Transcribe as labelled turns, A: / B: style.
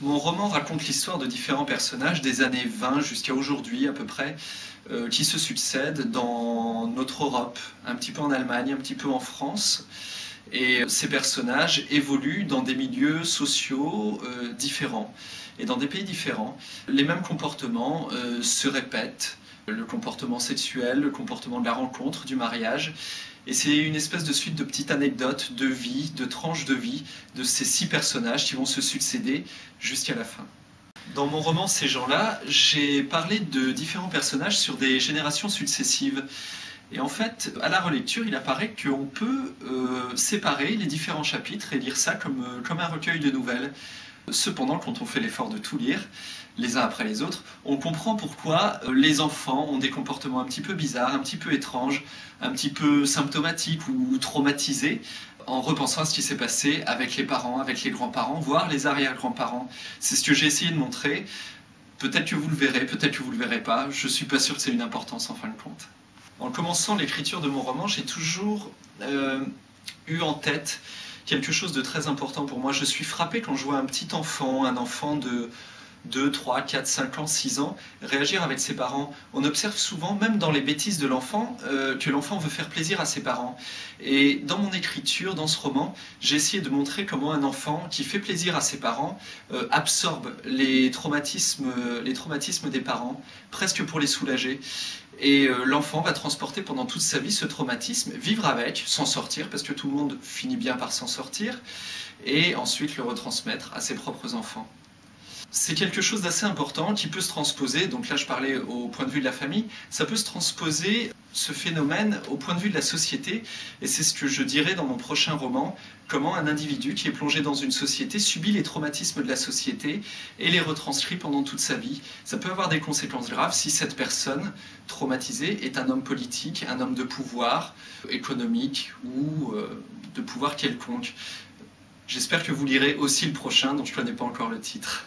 A: Mon roman raconte l'histoire de différents personnages des années 20 jusqu'à aujourd'hui à peu près, qui se succèdent dans notre Europe, un petit peu en Allemagne, un petit peu en France. Et ces personnages évoluent dans des milieux sociaux différents et dans des pays différents. Les mêmes comportements se répètent, le comportement sexuel, le comportement de la rencontre, du mariage. Et c'est une espèce de suite de petites anecdotes de vie, de tranches de vie de ces 6 personnages qui vont se succéder jusqu'à la fin. Dans mon roman Ces gens-là, j'ai parlé de différents personnages sur des générations successives. Et en fait, à la relecture, il apparaît qu'on peut séparer les différents chapitres et lire ça comme un recueil de nouvelles. Cependant, quand on fait l'effort de tout lire, les uns après les autres, on comprend pourquoi les enfants ont des comportements un petit peu bizarres, un petit peu étranges, un petit peu symptomatiques ou traumatisés, en repensant à ce qui s'est passé avec les parents, avec les grands-parents, voire les arrière-grands-parents. C'est ce que j'ai essayé de montrer. Peut-être que vous le verrez, peut-être que vous le verrez pas. Je suis pas sûr que c'est une importance en fin de compte. En commençant l'écriture de mon roman, j'ai toujours eu en tête quelque chose de très important pour moi. Je suis frappé quand je vois un petit enfant, un enfant de 2, 3, 4, 5 ans, 6 ans, réagir avec ses parents. On observe souvent, même dans les bêtises de l'enfant, que l'enfant veut faire plaisir à ses parents. Et dans mon écriture, dans ce roman, j'ai essayé de montrer comment un enfant qui fait plaisir à ses parents absorbe les traumatismes des parents, presque pour les soulager. Et l'enfant va transporter pendant toute sa vie ce traumatisme, vivre avec, s'en sortir, parce que tout le monde finit bien par s'en sortir, et ensuite le retransmettre à ses propres enfants. C'est quelque chose d'assez important qui peut se transposer, donc là je parlais au point de vue de la famille, ça peut se transposer ce phénomène au point de vue de la société, et c'est ce que je dirais dans mon prochain roman, comment un individu qui est plongé dans une société subit les traumatismes de la société et les retranscrit pendant toute sa vie. Ça peut avoir des conséquences graves si cette personne traumatisée est un homme politique, un homme de pouvoir économique ou de pouvoir quelconque. J'espère que vous lirez aussi le prochain, dont je ne connais pas encore le titre.